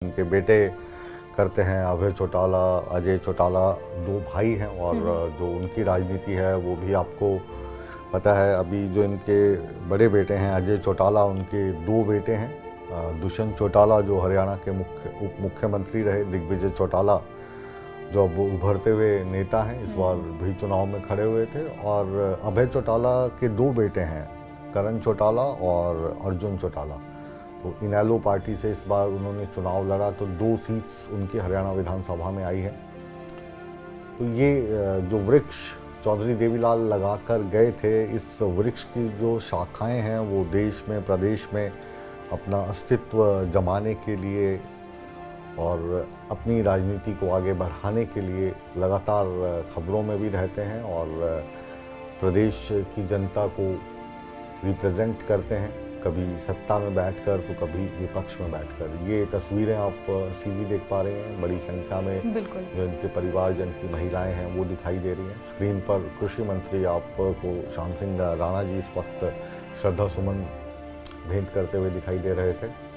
उनके बेटे करते हैं, अभय चौटाला, अजय चौटाला, दो भाई हैं। और जो उनकी राजनीति है वो भी आपको पता है। अभी जो इनके बड़े बेटे हैं अजय चौटाला, उनके दो बेटे हैं, दुष्यंत चौटाला जो हरियाणा के उप मुख्यमंत्री रहे, दिग्विजय चौटाला जो अब उभरते हुए नेता हैं, इस बार भी चुनाव में खड़े हुए थे। और अभय चौटाला के दो बेटे हैं, करण चौटाला और अर्जुन चौटाला। तो इनेलो पार्टी से इस बार उन्होंने चुनाव लड़ा, तो 2 सीट्स उनकी हरियाणा विधानसभा में आई है। तो ये जो वृक्ष चौधरी देवीलाल लगाकर गए थे, इस वृक्ष की जो शाखाएं हैं वो देश में, प्रदेश में अपना अस्तित्व जमाने के लिए और अपनी राजनीति को आगे बढ़ाने के लिए लगातार खबरों में भी रहते हैं और प्रदेश की जनता को रिप्रेजेंट करते हैं, कभी सत्ता में बैठकर तो कभी विपक्ष में बैठकर। ये तस्वीरें आप सीधी देख पा रहे हैं, बड़ी संख्या में जो इनके परिवारजन की महिलाएं हैं वो दिखाई दे रही हैं। स्क्रीन पर कृषि मंत्री आपको श्याम सिंह राणा जी इस वक्त श्रद्धा सुमन भेंट करते हुए दिखाई दे रहे थे।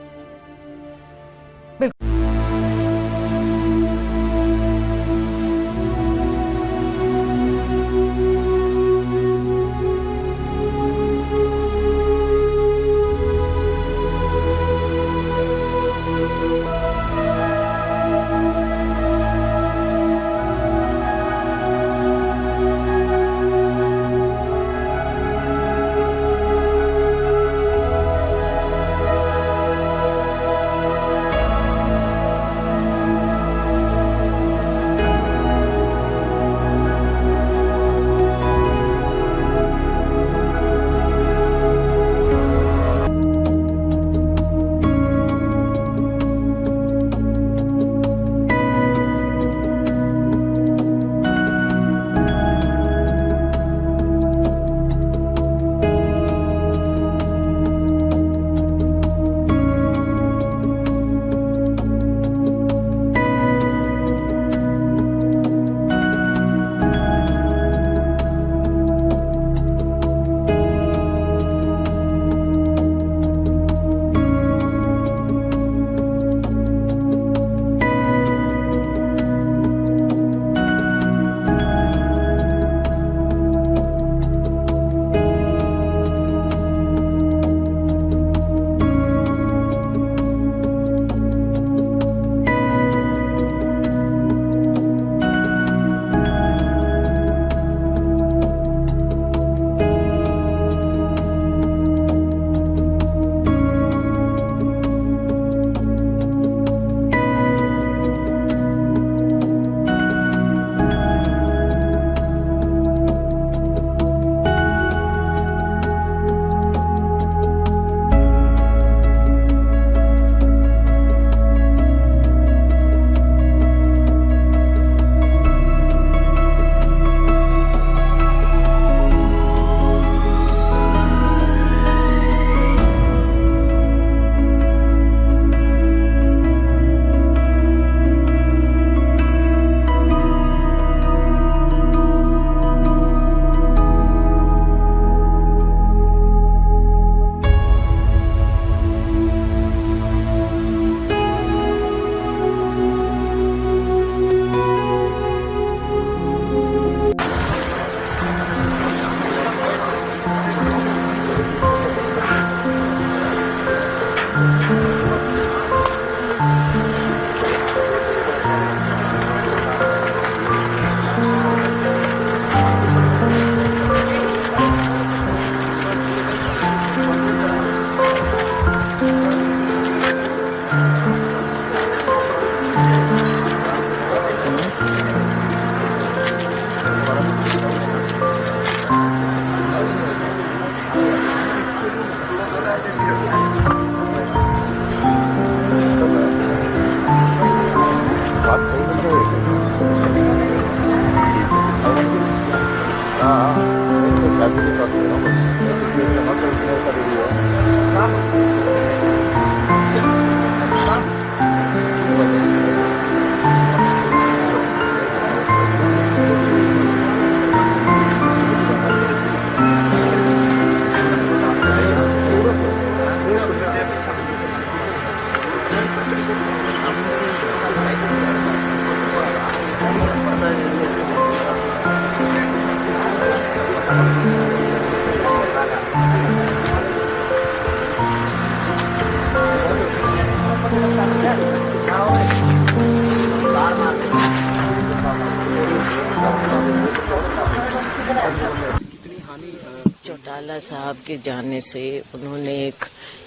चौटाला साहब के जाने से उन्होंने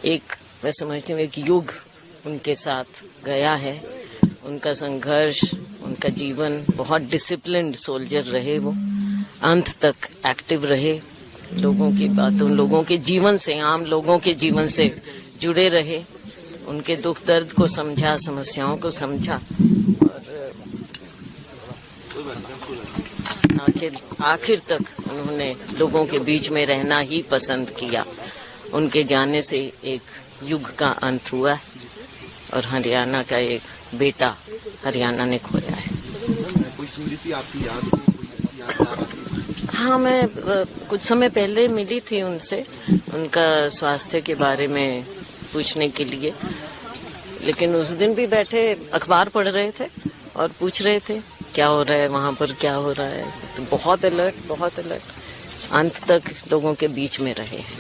एक मैं समझती हूँ एक युग उनके साथ गया है। उनका संघर्ष, उनका जीवन, बहुत डिसिप्लिन्ड सोल्जर रहे वो, अंत तक एक्टिव रहे, लोगों की बातों, लोगों के जीवन से, आम लोगों के जीवन से जुड़े रहे, उनके दुख दर्द को समझा, समस्याओं को समझा और आखिर तक उन्होंने लोगों के बीच में रहना ही पसंद किया। उनके जाने से एक युग का अंत हुआ और हरियाणा का एक बेटा हरियाणा ने खोया है। कोई स्मृति आपकी याद हो, कोई ऐसी याद? हाँ, मैं कुछ समय पहले मिली थी उनसे, उनका स्वास्थ्य के बारे में पूछने के लिए, लेकिन उस दिन भी बैठे अखबार पढ़ रहे थे और पूछ रहे थे क्या हो रहा है वहाँ पर, क्या हो रहा है। तो बहुत अलर्ट, अंत तक लोगों के बीच में रहे हैं।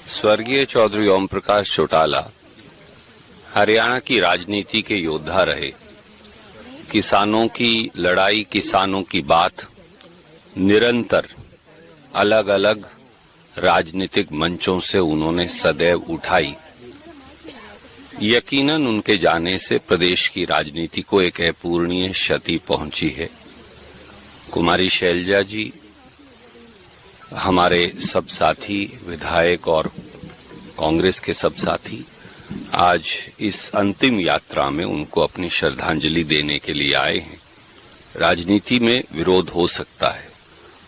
स्वर्गीय चौधरी ओम प्रकाश चौटाला हरियाणा की राजनीति के योद्धा रहे। किसानों की लड़ाई, किसानों की बात निरंतर अलग अलग राजनीतिक मंचों से उन्होंने सदैव उठाई। यकीनन उनके जाने से प्रदेश की राजनीति को एक अपूरणीय क्षति पहुंची है। कुमारी शैलजा जी हमारे सब साथी विधायक और कांग्रेस के सब साथी आज इस अंतिम यात्रा में उनको अपनी श्रद्धांजलि देने के लिए आए हैं। राजनीति में विरोध हो सकता है,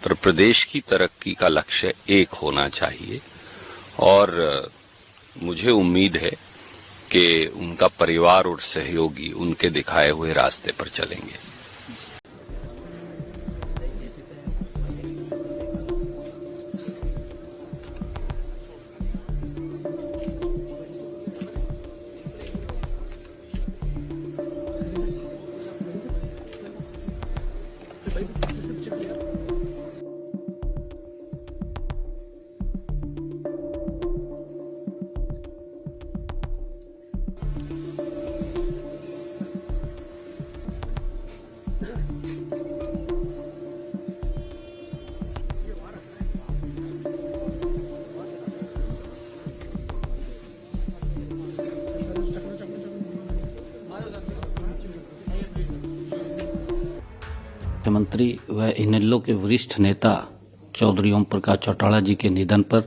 पर प्रदेश की तरक्की का लक्ष्य एक होना चाहिए और मुझे उम्मीद है कि उनका परिवार और सहयोगी उनके दिखाए हुए रास्ते पर चलेंगे। मुख्यमंत्री व इनेलो के वरिष्ठ नेता चौधरी ओम प्रकाश चौटाला जी के निधन पर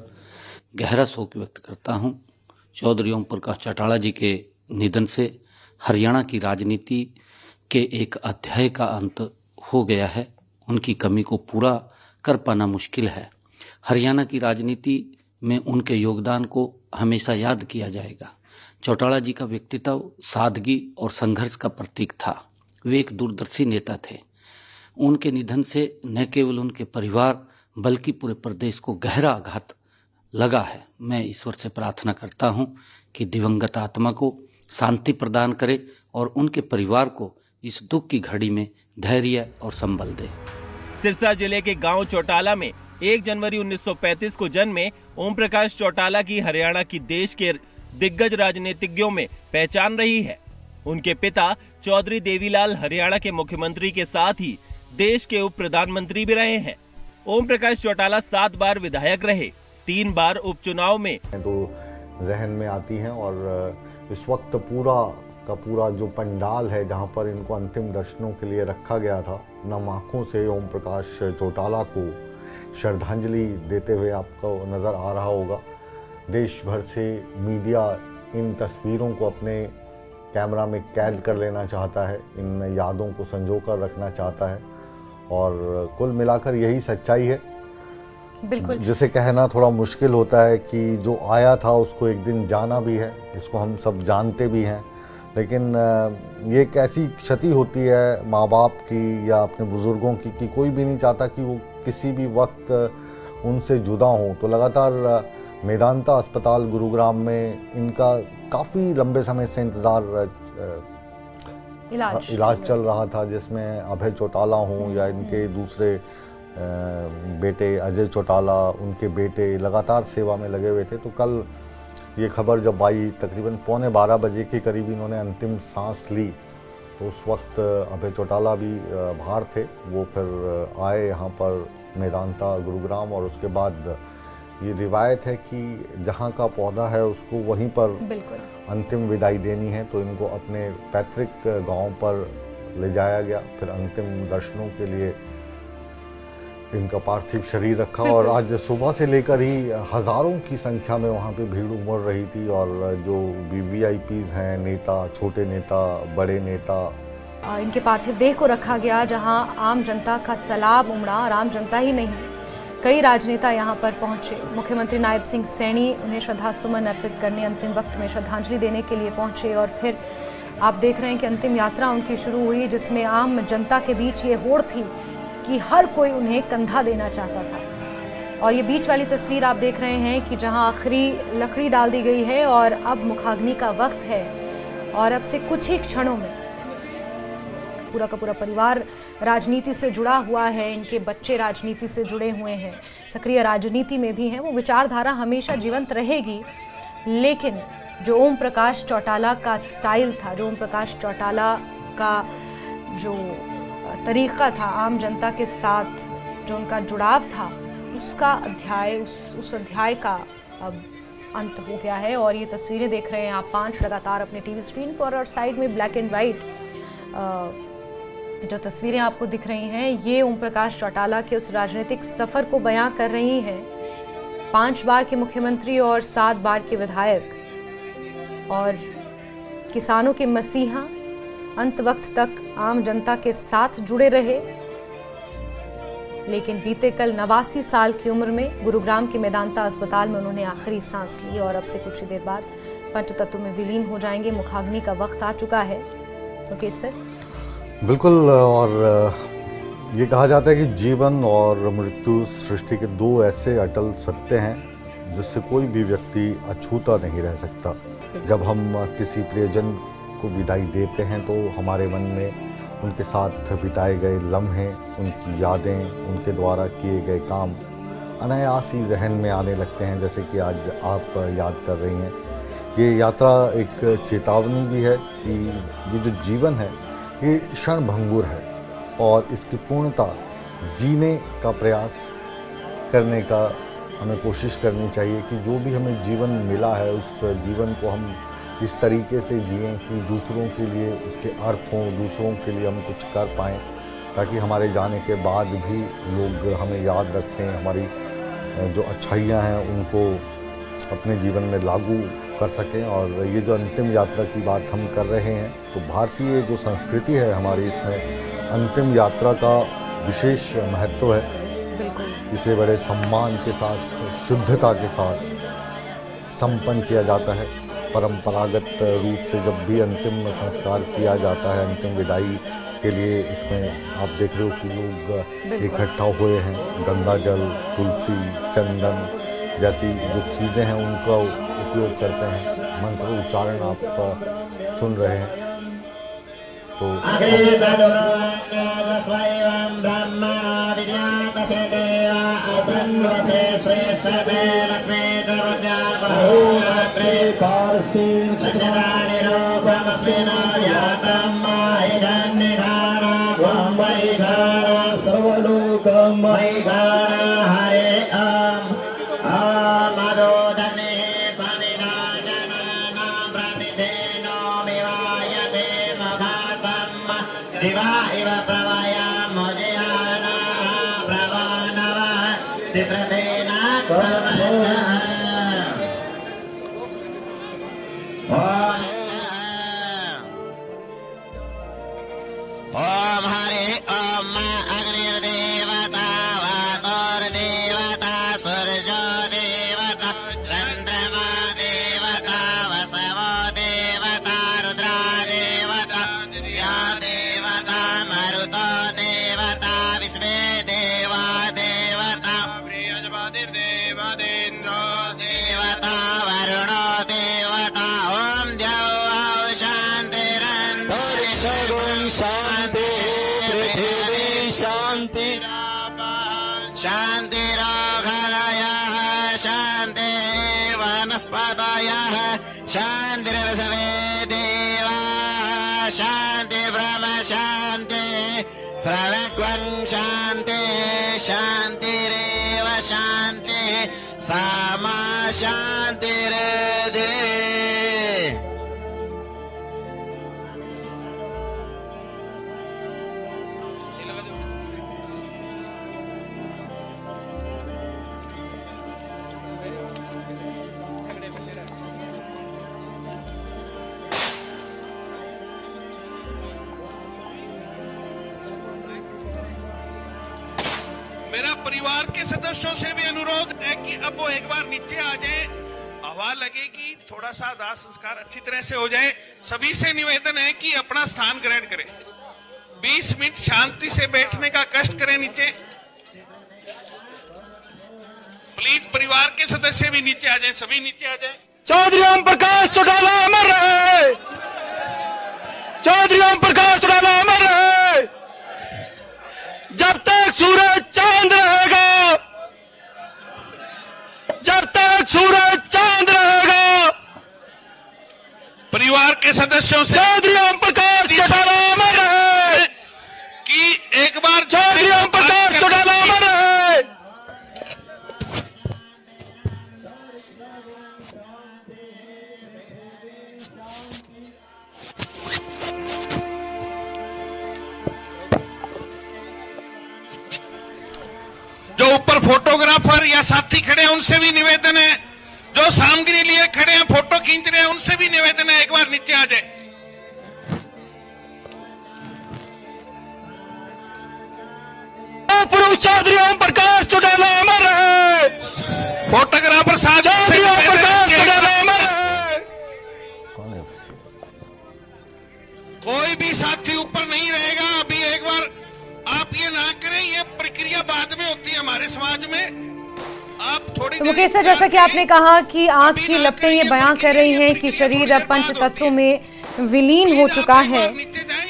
गहरा शोक व्यक्त करता हूं। चौधरी ओम प्रकाश चौटाला जी के निधन से हरियाणा की राजनीति के एक अध्याय का अंत हो गया है। उनकी कमी को पूरा कर पाना मुश्किल है। हरियाणा की राजनीति में उनके योगदान को हमेशा याद किया जाएगा। चौटाला जी का व्यक्तित्व सादगी और संघर्ष का प्रतीक था। वे एक दूरदर्शी नेता थे। उनके निधन से न केवल उनके परिवार बल्कि पूरे प्रदेश को गहरा आघात लगा है। मैं ईश्वर से प्रार्थना करता हूं कि दिवंगत आत्मा को शांति प्रदान करे और उनके परिवार को इस दुख की घड़ी में धैर्य और संबल दे। सिरसा जिले के गांव चौटाला में 1 जनवरी 1935 को जन्मे ओम प्रकाश चौटाला की हरियाणा की देश के दिग्गज राजनीतिज्ञों में पहचान रही है। उनके पिता चौधरी देवीलाल हरियाणा के मुख्यमंत्री के साथ ही देश के उप प्रधानमंत्री भी रहे हैं। ओम प्रकाश चौटाला 7 बार विधायक रहे, 3 बार उपचुनाव में। तो जहन में आती हैं और इस वक्त पूरा का पूरा जो पंडाल है जहां पर इनको अंतिम दर्शनों के लिए रखा गया था, नम आंखों से ओम प्रकाश चौटाला को श्रद्धांजलि देते हुए आपको नज़र आ रहा होगा। देश भर से मीडिया इन तस्वीरों को अपने कैमरा में कैद कर लेना चाहता है, इन यादों को संजो कर रखना चाहता है और कुल मिलाकर यही सच्चाई है। बिल्कुल, जिसे कहना थोड़ा मुश्किल होता है कि जो आया था उसको एक दिन जाना भी है, इसको हम सब जानते भी हैं, लेकिन ये एक ऐसी क्षति होती है माँ बाप की या अपने बुज़ुर्गों की कि कोई भी नहीं चाहता कि वो किसी भी वक्त उनसे जुदा हों। तो लगातार मेदांता अस्पताल गुरुग्राम में इनका काफ़ी लंबे समय से इंतज़ार इलाज चल रहा था, जिसमें अभय चौटाला हों या इनके दूसरे बेटे अजय चौटाला, उनके बेटे लगातार सेवा में लगे हुए थे। तो कल ये खबर जब आई, तकरीबन 11:15 बजे के करीब इन्होंने अंतिम सांस ली, तो उस वक्त अभय चौटाला भी बाहर थे। वो फिर आए यहाँ पर मेदांता गुरुग्राम, और उसके बाद ये रिवायत है कि जहाँ का पौधा है उसको वहीं पर बिल्कुल अंतिम विदाई देनी है। तो इनको अपने पैतृक गांव पर ले जाया गया, फिर अंतिम दर्शनों के लिए इनका पार्थिव शरीर रखा, और आज सुबह से लेकर ही हजारों की संख्या में वहाँ पे भीड़ उमड़ रही थी। और जो VVIPs हैं, नेता, छोटे नेता, बड़े नेता, इनके पार्थिव देह को रखा गया, जहां आम जनता का सैलाब उमड़ा। और आम जनता ही नहीं, कई राजनेता यहां पर पहुंचे। मुख्यमंत्री नायब सिंह सैनी उन्हें श्रद्धा सुमन अर्पित करने अंतिम वक्त में श्रद्धांजलि देने के लिए पहुंचे। और फिर आप देख रहे हैं कि अंतिम यात्रा उनकी शुरू हुई, जिसमें आम जनता के बीच ये होड़ थी कि हर कोई उन्हें कंधा देना चाहता था। और ये बीच वाली तस्वीर आप देख रहे हैं कि जहां आखिरी लकड़ी डाल दी गई है और अब मुखाग्नि का वक्त है, और अब से कुछ ही क्षणों में पूरा का पूरा परिवार राजनीति से जुड़ा हुआ है। इनके बच्चे राजनीति से जुड़े हुए हैं, सक्रिय राजनीति में भी हैं। वो विचारधारा हमेशा जीवंत रहेगी, लेकिन जो ओम प्रकाश चौटाला का स्टाइल था, जो ओम प्रकाश चौटाला का जो तरीका था आम जनता के साथ, जो उनका जुड़ाव था, उसका अध्याय, उस अध्याय का अब अंत हो गया है। और ये तस्वीरें देख रहे हैं आप 5 लगातार अपने टीवी स्क्रीन पर, और साइड में ब्लैक एंड वाइट जो तस्वीरें आपको दिख रही हैं, ये ओम प्रकाश चौटाला के उस राजनीतिक सफर को बयां कर रही हैं। 5 बार के मुख्यमंत्री और 7 बार के विधायक, और किसानों के मसीहा, अंत वक्त तक आम जनता के साथ जुड़े रहे। लेकिन बीते कल 89 साल की उम्र में गुरुग्राम के मेदांता अस्पताल में उन्होंने आखिरी सांस ली, और अब से कुछ ही देर बाद पंचतत्व में विलीन हो जाएंगे। मुखाग्नि का वक्त आ चुका है। Okay sir. बिल्कुल। और ये कहा जाता है कि जीवन और मृत्यु सृष्टि के 2 ऐसे अटल सत्य हैं जिससे कोई भी व्यक्ति अछूता नहीं रह सकता। जब हम किसी प्रियजन को विदाई देते हैं तो हमारे मन में उनके साथ बिताए गए लम्हे, उनकी यादें, उनके द्वारा किए गए काम अनायास ही जहन में आने लगते हैं, जैसे कि आज आप याद कर रही हैं। ये यात्रा एक चेतावनी भी है कि ये जो जीवन है ये क्षण भंगुर है, और इसकी पूर्णता जीने का प्रयास करने का हमें कोशिश करनी चाहिए कि जो भी हमें जीवन मिला है उस जीवन को हम इस तरीके से जिएं कि दूसरों के लिए उसके अर्थ हों, दूसरों के लिए हम कुछ कर पाएँ, ताकि हमारे जाने के बाद भी लोग हमें याद रखें, हमारी जो अच्छाइयाँ हैं उनको अपने जीवन में लागू कर सकें। और ये जो अंतिम यात्रा की बात हम कर रहे हैं, तो भारतीय जो संस्कृति है हमारी, इसमें अंतिम यात्रा का विशेष महत्व है। इसे बड़े सम्मान के साथ, शुद्धता के साथ संपन्न किया जाता है। परंपरागत रूप से जब भी अंतिम संस्कार किया जाता है, अंतिम विदाई के लिए, इसमें आप देख रहे हो कि लोग इकट्ठा हुए हैं। गंगा जल, तुलसी, चंदन जैसी जो चीज़ें हैं उनका उपयोग करते हैं। मंत्र उच्चारण आप सुन रहे हैं। तो देवता वरुणो देवता ओम द्यौ शांतिरा शांति पृथिवी शांति शान्तिरोषधयः शान्ति वनस्पतयः शान्तिर्विश्वे देवाः शान्ति ब्रह्म शान्ति सर्वं शान्ति शान्तिरेव शान्ति सामा शान्तिरेधि। मेरा परिवार के सदस्यों से भी अनुरोध है कि अब वो एक बार नीचे आ जाए, हवा लगेगी, थोड़ा सा दाह संस्कार अच्छी तरह से हो जाए। सभी से निवेदन है कि अपना स्थान ग्रहण करें, 20 मिनट शांति से बैठने का कष्ट करें नीचे। प्लीज परिवार के सदस्य भी नीचे आ जाए, सभी नीचे आ जाए। चौधरी ओम प्रकाश चौटाला अमर रहे, चौधरी ओम प्रकाश चौटाला अमर रहे। जब तक सूरज चांद रहेगा, जब तक सूरज चांद रहेगा, परिवार के सदस्यों से चौधरी ओम प्रकाश चौटाला अमर रहे, कि एक बार चौधरी ओम प्रकाश चौटाला अमर रहे। जो ऊपर फोटोग्राफर या साथी खड़े हैं उनसे भी निवेदन है, जो सामग्री लिए खड़े हैं फोटो खींच रहे हैं उनसे भी निवेदन है एक बार नीचे आ जाए। पुरुष चौधरी ओम प्रकाश चौटाला अमर रहे, फोटोग्राफर साथ चौधरी ओम प्रकाश चौटाला अमर रहे। कोई भी साथी ऊपर नहीं रहेगा। अभी एक बार आप ये ना करें, ये प्रक्रिया बाद में होती है हमारे समाज में। आप थोड़ी तो मुकेश सर, जैसा कि आपने कहा कि आंख की लपटें ये बयां कर रही हैं कि शरीर अब पंच तत्वों में विलीन हो चुका है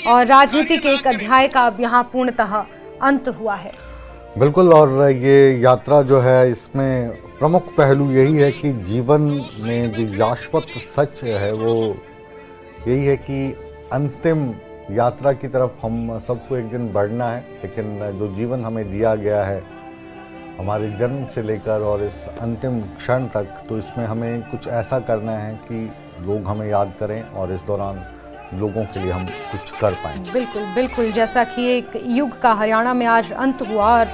और राजनीति के एक अध्याय का अब यहाँ पूर्णतः अंत हुआ है। बिल्कुल, और ये यात्रा जो है इसमें प्रमुख पहलू यही है कि जीवन में जो शाश्वत सच है वो यही है कि अंतिम यात्रा की तरफ हम सबको एक दिन बढ़ना है, लेकिन जो जीवन हमें दिया गया है हमारे जन्म से लेकर और इस अंतिम क्षण तक, तो इसमें हमें कुछ ऐसा करना है कि लोग हमें याद करें और इस दौरान लोगों के लिए हम कुछ कर पाएं। बिल्कुल बिल्कुल, जैसा कि एक युग का हरियाणा में आज अंत हुआ और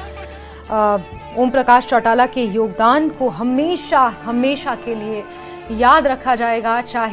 ओम प्रकाश चौटाला के योगदान को हमेशा हमेशा के लिए याद रखा जाएगा, चाहे